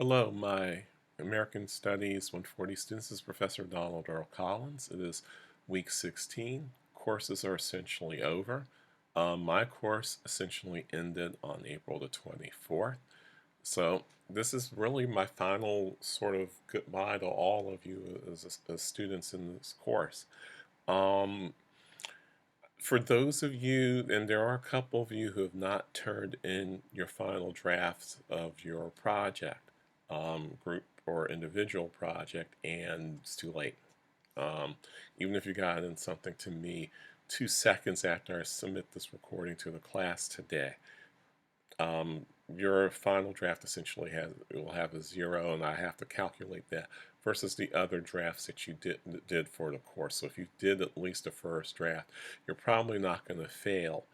Hello, my American Studies 140 students. This is Professor Donald Earl Collins. It is week 16. Courses are essentially over. My course essentially ended on April the 24th. So this is really my final sort of goodbye to all of you as students in this course. Um, for those of you, and there are a couple of you who have not turned in your final drafts of your project, group or individual project, and it's too late. Even if you got in something to me 2 seconds after I submit this recording to the class today, your final draft essentially will have a 0, and I have to calculate that versus the other drafts that you did for the course. So if you did at least a first draft, you're probably not going to fail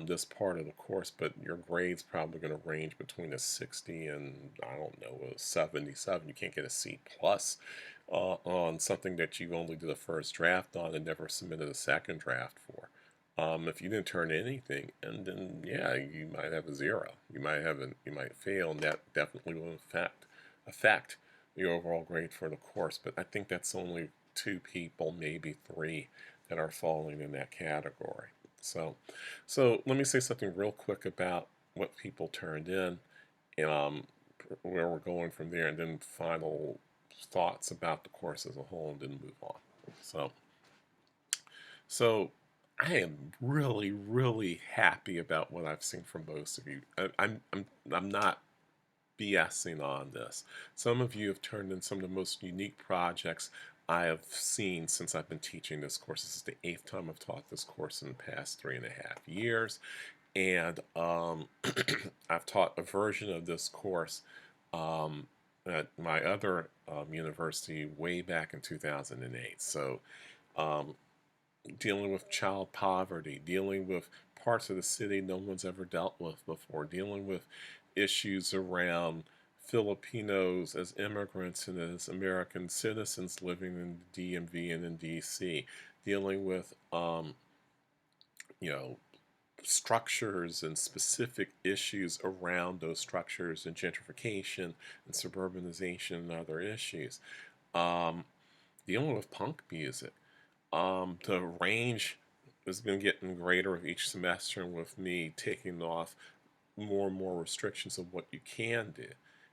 this part of the course, but your grade's probably going to range between a 60 and, I don't know, a 77. You can't get a C plus on something that you only did a first draft on and never submitted a second draft for. If you didn't turn anything, and then yeah, you might have a 0. You might fail, and that definitely will affect the overall grade for the course. But I think that's only 2 people, maybe 3, that are falling in that category. So let me say something real quick about what people turned in, and where we're going from there, and then final thoughts about the course as a whole, and then move on. So. So I am really, really happy about what I've seen from most of you. I'm not BSing on this. Some of you have turned in some of the most unique projects I have seen since I've been teaching this course. This is the 8th time I've taught this course in the past 3.5 years. And I've taught a version of this course at my other university way back in 2008. So um, dealing with child poverty, dealing with parts of the city no one's ever dealt with before, dealing with issues around Filipinos as immigrants and as American citizens living in the DMV and in DC, dealing with you know structures and specific issues around those structures and gentrification and suburbanization and other issues. Um, Dealing with punk music. The range has been getting greater with each semester, and with me taking off more and more restrictions of what you can do.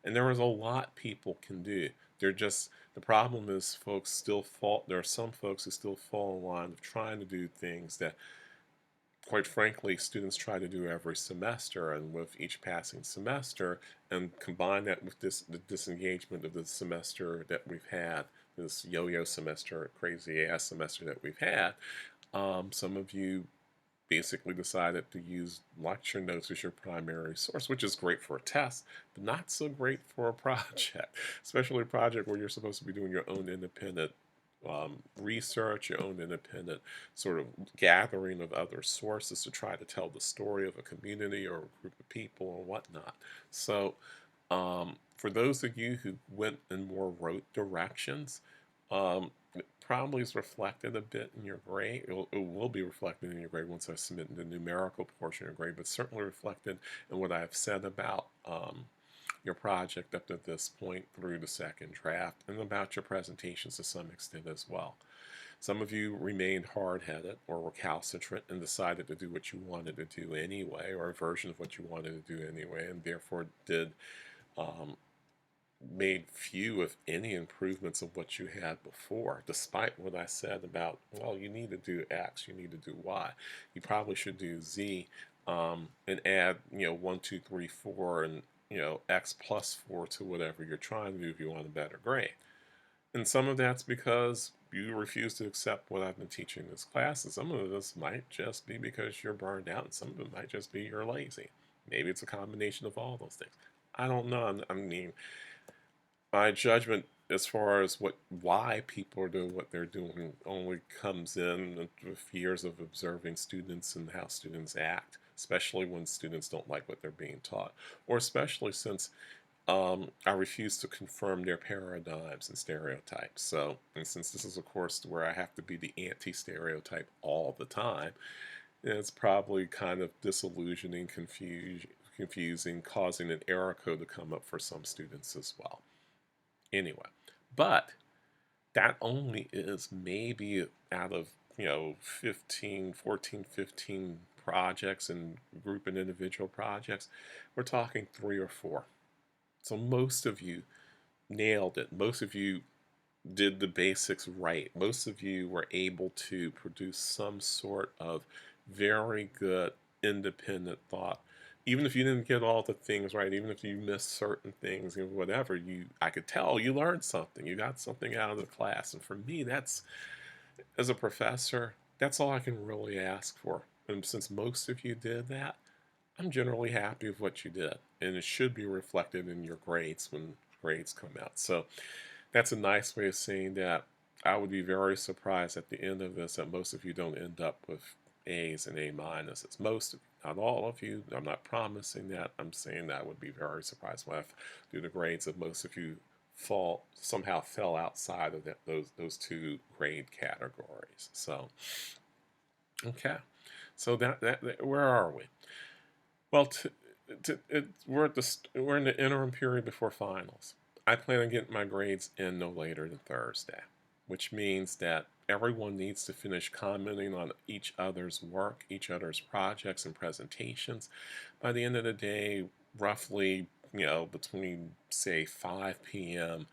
And there is a lot people can do. They're just the problem is folks still fall. There are some folks who still fall in line of trying to do things that, quite frankly, students try to do every semester, and with each passing semester, and combine that with the disengagement of the semester that we've had, this yo-yo semester, crazy ass semester that we've had, some of you basically decided to use lecture notes as your primary source, which is great for a test, but not so great for a project, especially a project where you're supposed to be doing your own independent research, your own independent sort of gathering of other sources to try to tell the story of a community or a group of people or whatnot. So for those of you who went in more rote directions, it probably is reflected a bit in your grade. It will be reflected in your grade once I submit the numerical portion of your grade, but certainly reflected in what I've said about your project up to this point through the second draft, and about your presentations to some extent as well. Some of you remained hard-headed or recalcitrant and decided to do what you wanted to do anyway, or a version of what you wanted to do anyway, and therefore um, made few, if any, improvements of what you had before, despite what I said about, well, you need to do X, you need to do Y. You probably should do Z, and add, 1, 2, 3, 4, and, X plus 4 to whatever you're trying to do if you want a better grade. And some of that's because you refuse to accept what I've been teaching in this class, and some of this might just be because you're burned out, and some of it might just be you're lazy. Maybe it's a combination of all those things. I don't know. I mean, my judgment as far as why people are doing what they're doing only comes in with years of observing students and how students act, especially when students don't like what they're being taught, or especially since I refuse to confirm their paradigms and stereotypes. So, and since this is a course where I have to be the anti-stereotype all the time, it's probably kind of disillusioning, confusing, causing an error code to come up for some students as well. Anyway, but that only is maybe out of 15, 14, 15 projects and group and individual projects, we're talking 3 or 4. So most of you nailed it. Most of you did the basics right. Most of you were able to produce some sort of very good independent thought. Even if you didn't get all the things right, even if you missed certain things and whatever, I could tell you learned something. You got something out of the class. And for me, that's, as a professor, that's all I can really ask for. And since most of you did that, I'm generally happy with what you did. And it should be reflected in your grades when grades come out. So that's a nice way of saying that I would be very surprised at the end of this that most of you don't end up with A's and A minuses. Most of you, not all of you. I'm not promising that. I'm saying that I would be very surprised when I do the grades if most of you somehow fell outside of those 2 grade categories. So okay, so that where are we? Well, we're in the interim period before finals. I plan on getting my grades in no later than Thursday, which means that everyone needs to finish commenting on each other's work, each other's projects and presentations by the end of the day, roughly, between, say, 5 p.m.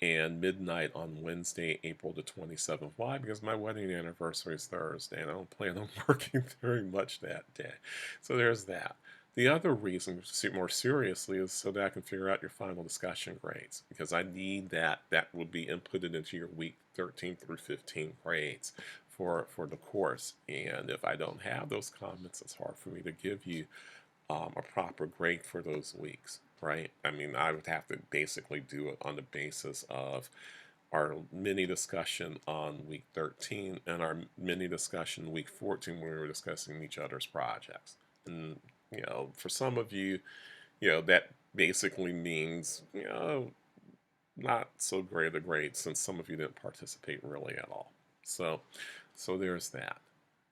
and midnight on Wednesday, April the 27th. Why? Because my wedding anniversary is Thursday, and I don't plan on working very much that day. So there's that. The other reason, more seriously, is so that I can figure out your final discussion grades, because I need that. That would be inputted into your week 13 through 15 grades for the course. And if I don't have those comments, it's hard for me to give you a proper grade for those weeks, right? I mean, I would have to basically do it on the basis of our mini discussion on week 13 and our mini discussion week 14 when we were discussing each other's projects. And for some of you, that basically means, not so great a grade since some of you didn't participate really at all. So there's that.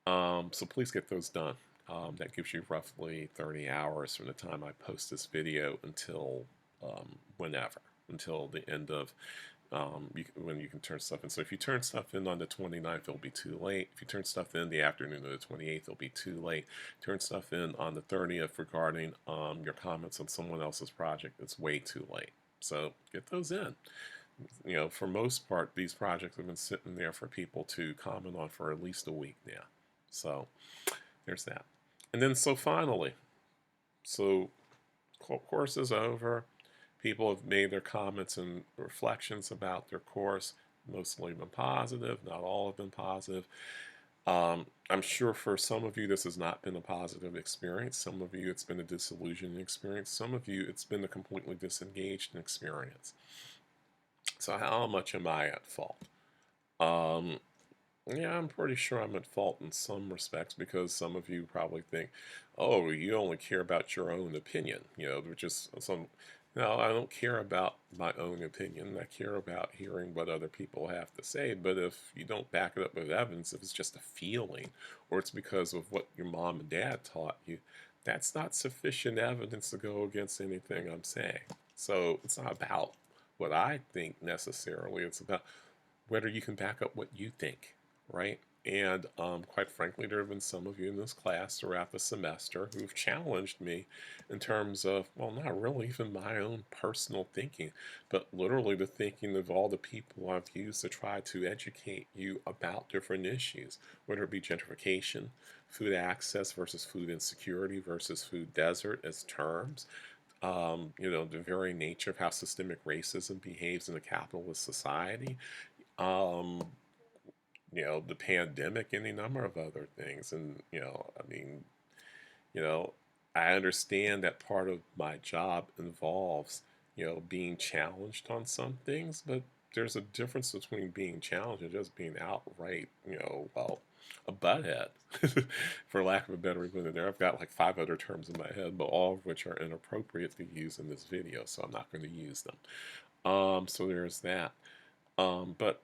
So please get those done. That gives you roughly 30 hours from the time I post this video until whenever, until the end of when you can turn stuff in. So if you turn stuff in on the 29th, it'll be too late. If you turn stuff in the afternoon of the 28th, it'll be too late. Turn stuff in on the 30th regarding your comments on someone else's project, it's way too late. So get those in. For most part, these projects have been sitting there for people to comment on for at least a week now. So there's that. And then finally, course is over. People have made their comments and reflections about their course. Mostly been positive, not all have been positive. I'm sure for some of you this has not been a positive experience. Some of you it's been a disillusioning experience. Some of you it's been a completely disengaged experience. So how much am I at fault? Yeah, I'm pretty sure I'm at fault in some respects because some of you probably think, oh, you only care about your own opinion, which is some. No, I don't care about my own opinion. I care about hearing what other people have to say. But if you don't back it up with evidence, if it's just a feeling, or it's because of what your mom and dad taught you, that's not sufficient evidence to go against anything I'm saying. So it's not about what I think necessarily. It's about whether you can back up what you think, right? And quite frankly, there have been some of you in this class throughout the semester who've challenged me in terms of, well, not really even my own personal thinking, but literally the thinking of all the people I've used to try to educate you about different issues, whether it be gentrification, food access versus food insecurity versus food desert as terms, the very nature of how systemic racism behaves in a capitalist society, the pandemic, any number of other things. And, I understand that part of my job involves, being challenged on some things, but there's a difference between being challenged and just being outright, a butthead, for lack of a better word there. I've got like 5 other terms in my head, but all of which are inappropriate to use in this video, so I'm not going to use them. So there's that. But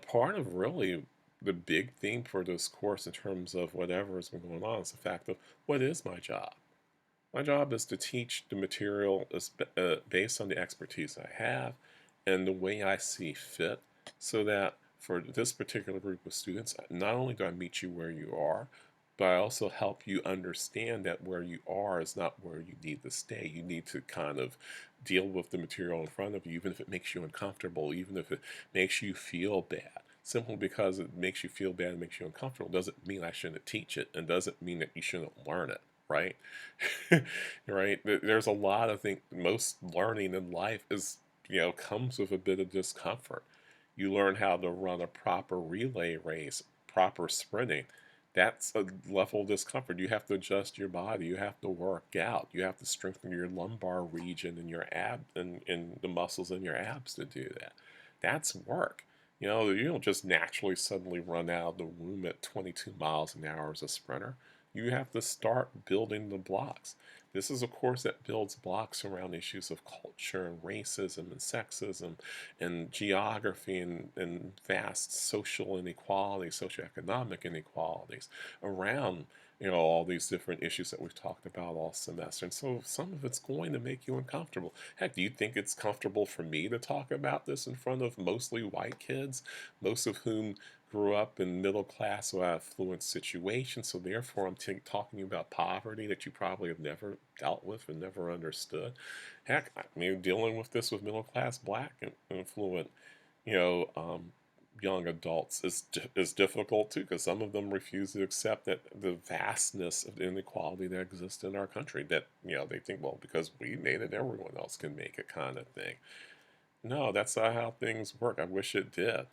part of really the big theme for this course in terms of whatever has been going on is the fact of what is my job? My job is to teach the material based on the expertise I have and the way I see fit, so that for this particular group of students, not only do I meet you where you are, but I also help you understand that where you are is not where you need to stay. You need to kind of deal with the material in front of you, even if it makes you uncomfortable, even if it makes you feel bad. Simply because it makes you feel bad and makes you uncomfortable doesn't mean I shouldn't teach it, and doesn't mean that you shouldn't learn it, right? Right? There's a lot of things. Most learning in life is, comes with a bit of discomfort. You learn how to run a proper relay race, proper sprinting. That's a level of discomfort. You have to adjust your body. You have to work out. You have to strengthen your lumbar region and your and the muscles in your abs to do that. That's work. You don't just naturally suddenly run out of the womb at 22 miles an hour as a sprinter. You have to start building the blocks. This is a course that builds blocks around issues of culture and racism and sexism and geography and vast social inequalities, socioeconomic inequalities around all these different issues that we've talked about all semester. And so some of it's going to make you uncomfortable. Heck, do you think it's comfortable for me to talk about this in front of mostly white kids, most of whom grew up in middle class or affluent situations? So therefore I'm talking about poverty that you probably have never dealt with and never understood. Heck, I mean, dealing with this with middle class black and affluent, you know um, young adults is difficult too, because some of them refuse to accept that the vastness of the inequality that exists in our country, that they think, well, because we made it, everyone else can make it, kind of thing. No, that's not how things work. I wish it did.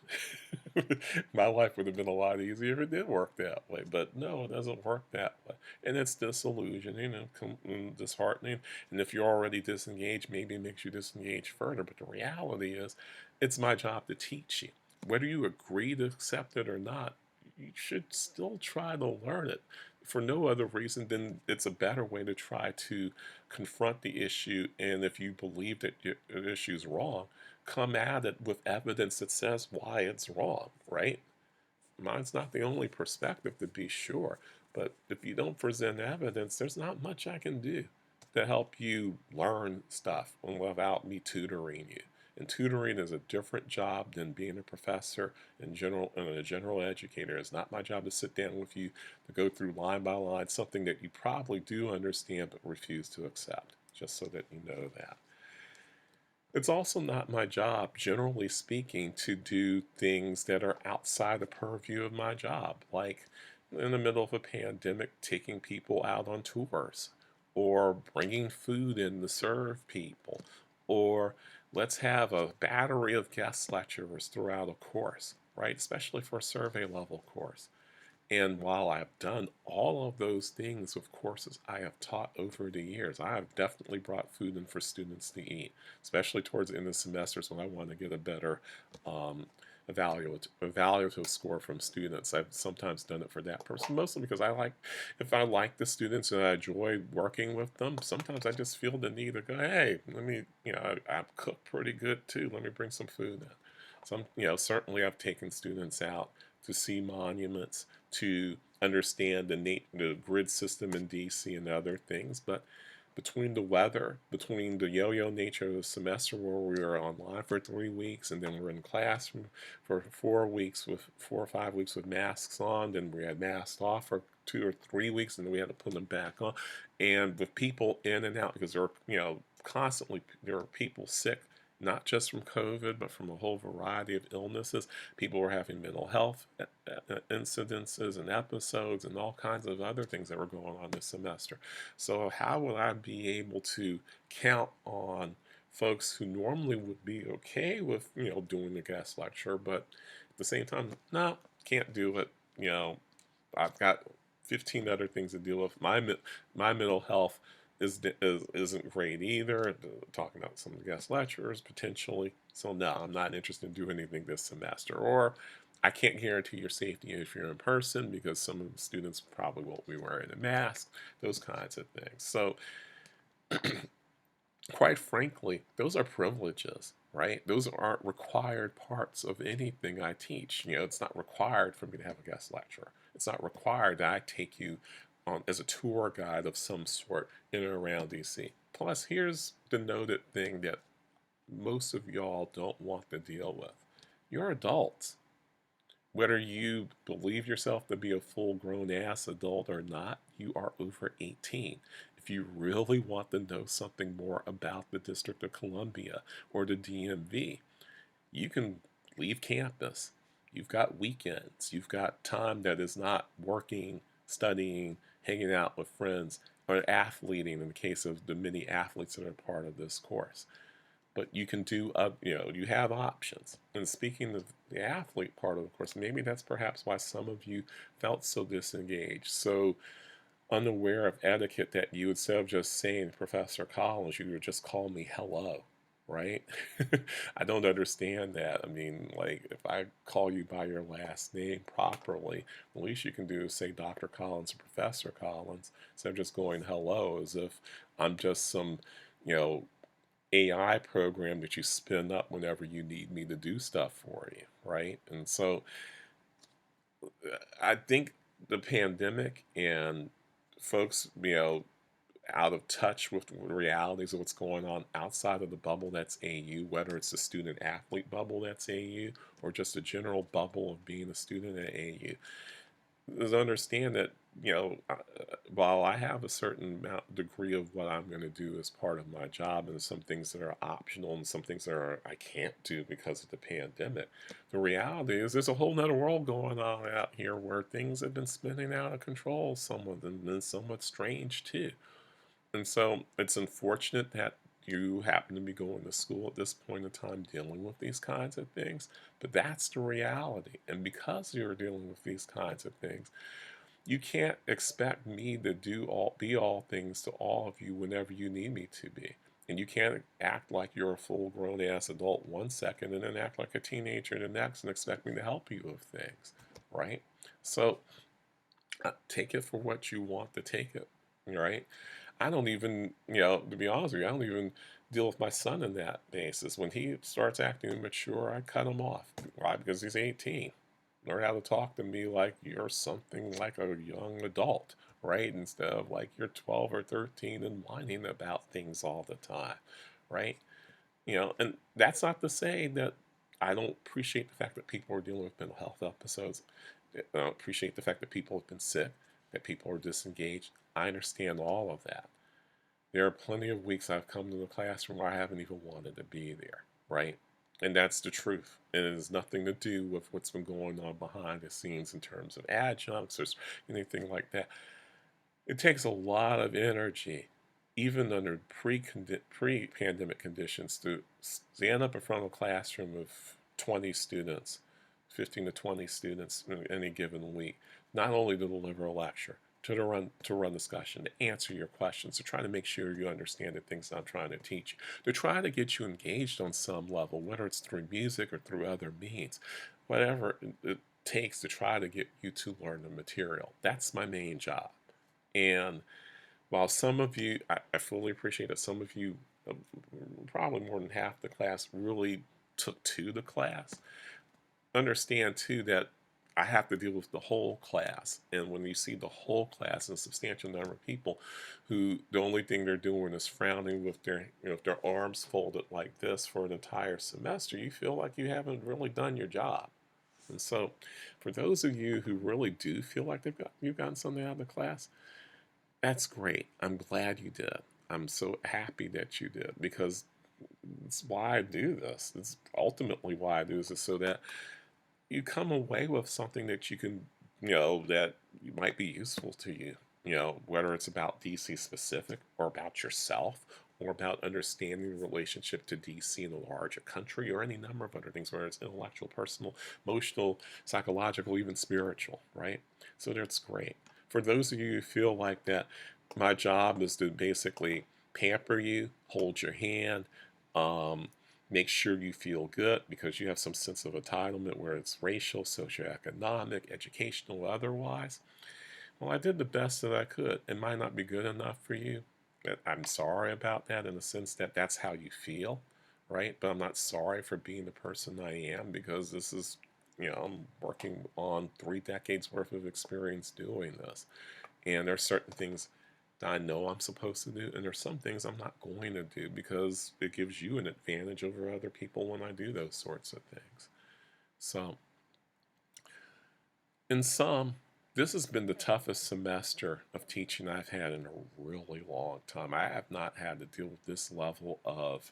My life would have been a lot easier if it did work that way. But no, it doesn't work that way. And it's disillusioning and disheartening. And if you're already disengaged, maybe it makes you disengage further. But the reality is, it's my job to teach you. Whether you agree to accept it or not, you should still try to learn it, for no other reason than it's a better way to try to confront the issue. And if you believe that the issue is wrong, come at it with evidence that says why it's wrong, right? Mine's not the only perspective, to be sure, but if you don't present evidence, there's not much I can do to help you learn stuff without me tutoring you. And tutoring is a different job than being a professor in general, and a general educator. It's not my job to sit down with you to go through line by line something that you probably do understand but refuse to accept, just so that you know that. It's also not my job, generally speaking, to do things that are outside the purview of my job, like in the middle of a pandemic, taking people out on tours, or bringing food in to serve people, or let's have a battery of guest lecturers throughout a course, right? Especially for a survey level course. And while I've done all of those things with courses I have taught over the years, I have definitely brought food in for students to eat, especially towards the end of semesters when I want to get a better um, evaluative score from students. I've sometimes done it for that person, mostly because if I like the students and I enjoy working with them, sometimes I just feel the need to go, hey, let me, I cook pretty good too. Let me bring some food in. Certainly I've taken students out to see monuments, to understand the grid system in DC and other things. But between the weather, between the yo-yo nature of the semester where we were online for 3 weeks, and then we're in class for 4 weeks with 4 or 5 weeks with masks on, then we had masks off for 2 or 3 weeks, and then we had to put them back on, and with people in and out, because there are constantly there are people sick, not just from COVID, but from a whole variety of illnesses. People were having mental health incidences and episodes and all kinds of other things that were going on this semester. So how would I be able to count on folks who normally would be okay with, doing the guest lecture, but at the same time, no, can't do it. I've got 15 other things to deal with. My mental health isn't great either. Talking about some of the guest lecturers potentially. So no, I'm not interested in doing anything this semester. Or I can't guarantee your safety if you're in person, because some of the students probably won't be wearing a mask. Those kinds of things. So quite frankly, those are privileges, right? Those aren't required parts of anything I teach. It's not required for me to have a guest lecturer. It's not required that I take you as a tour guide of some sort in and around DC. Plus, here's the noted thing that most of y'all don't want to deal with. You're adults. Whether you believe yourself to be a full grown ass adult or not, you are over 18. If you really want to know something more about the District of Columbia or the DMV, you can leave campus. You've got weekends. You've got time that is not working, studying, hanging out with friends, or athleting in the case of the many athletes that are part of this course. But you can do, you have options. And speaking of the athlete part of the course, maybe that's perhaps why some of you felt so disengaged, so unaware of etiquette that you, instead of just saying Professor Collins, you would just call me hello, right? I don't understand that. I mean, like, if I call you by your last name properly, the least you can do is say Dr. Collins or Professor Collins, instead of just going hello as if I'm just some, you know, AI program that you spin up whenever you need me to do stuff for you, right? And so I think the pandemic and folks, out of touch with the realities of what's going on outside of the bubble that's AU, whether it's the student athlete bubble that's AU or just a general bubble of being a student at AU, is understand that, while I have a certain degree of what I'm going to do as part of my job, and some things that are optional and some things that I can't do because of the pandemic, the reality is there's a whole nother world going on out here where things have been spinning out of control, some of them, and somewhat strange too. And so it's unfortunate that you happen to be going to school at this point in time dealing with these kinds of things, but that's the reality. And because you're dealing with these kinds of things, you can't expect me to be all things to all of you whenever you need me to be. And you can't act like you're a full grown ass adult one second and then act like a teenager the next and expect me to help you with things, right? So take it for what you want to take it, right? I don't even, to be honest with you, I don't even deal with my son in that basis. When he starts acting immature, I cut him off. Why? Because he's 18. Learn how to talk to me like you're something like a young adult, right? Instead of like you're 12 or 13 and whining about things all the time, right? And that's not to say that I don't appreciate the fact that people are dealing with mental health episodes. I don't appreciate the fact that people have been sick, that people are disengaged. I understand all of that. There are plenty of weeks I've come to the classroom where I haven't even wanted to be there, right? And that's the truth. And it has nothing to do with what's been going on behind the scenes in terms of adjuncts or anything like that. It takes a lot of energy, even under pre-pandemic conditions, to stand up in front of a classroom of 20 students, 15 to 20 students in any given week, not only to deliver a lecture, to run discussion, to answer your questions, to try to make sure you understand the things I'm trying to teach you, to try to get you engaged on some level, whether it's through music or through other means, whatever it takes to try to get you to learn the material. That's my main job. And while some of you, I fully appreciate that some of you, probably more than half the class, really took to the class, understand too that I have to deal with the whole class. And when you see the whole class and a substantial number of people who the only thing they're doing is frowning with their arms folded like this for an entire semester, you feel like you haven't really done your job. And so for those of you who really do feel like you've gotten something out of the class, that's great. I'm glad you did. I'm so happy that you did, because it's why I do this. It's ultimately why I do this, is so that you come away with something that you can, that might be useful to you, whether it's about DC specific or about yourself or about understanding the relationship to DC and the larger country or any number of other things, whether it's intellectual, personal, emotional, psychological, even spiritual, right? So that's great. For those of you who feel like that, my job is to basically pamper you, hold your hand, um, make sure you feel good because you have some sense of entitlement, where it's racial, socioeconomic, educational, otherwise. Well, I did the best that I could. It might not be good enough for you. I'm sorry about that, in the sense that that's how you feel, right? But I'm not sorry for being the person I am, because this is, I'm working on 3 decades worth of experience doing this. And there are certain things that I know I'm supposed to do, and there's some things I'm not going to do because it gives you an advantage over other people when I do those sorts of things. So, in sum, this has been the toughest semester of teaching I've had in a really long time. I have not had to deal with this level of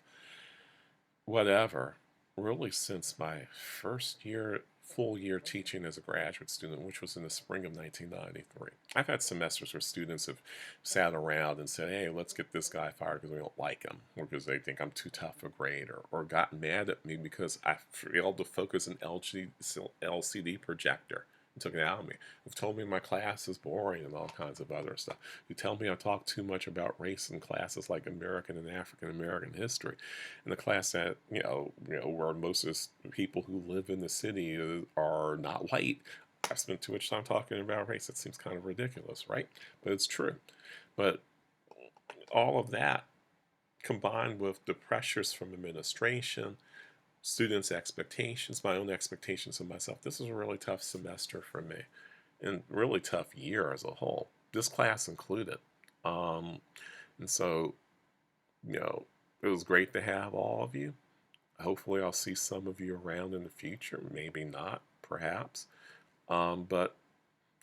whatever really since my first year, full year teaching as a graduate student, which was in the spring of 1993. I've had semesters where students have sat around and said, hey, let's get this guy fired because we don't like him, or because they think I'm too tough a grade, or gotten mad at me because I failed to focus an LCD projector and took it out of me. Who've told me my class is boring and all kinds of other stuff. Who tell me I talk too much about race in classes like American and African American history. In the class that where most of the people who live in the city are not white, I spent too much time talking about race. It seems kind of ridiculous, right? But it's true. But all of that combined with the pressures from administration, students' expectations, my own expectations of myself, this was a really tough semester for me and really tough year as a whole. This class included. Um, and so, it was great to have all of you. Hopefully, I'll see some of you around in the future. Maybe not, perhaps. But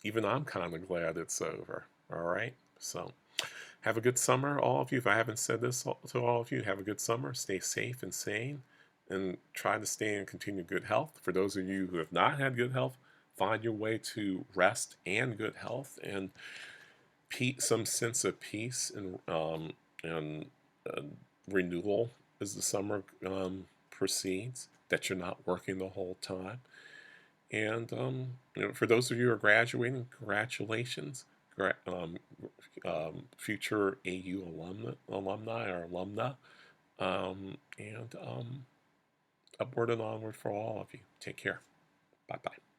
even I'm kind of glad it's over. All right. So, have a good summer, all of you. If I haven't said this to all of you, have a good summer. Stay safe and sane, and try to stay in continued good health. For those of you who have not had good health, find your way to rest and good health, and some sense of peace and uh, renewal as the summer proceeds, that you're not working the whole time. And for those of you who are graduating, congratulations. Future AU alumni or alumna. And upward and onward for all of you. Take care. Bye bye.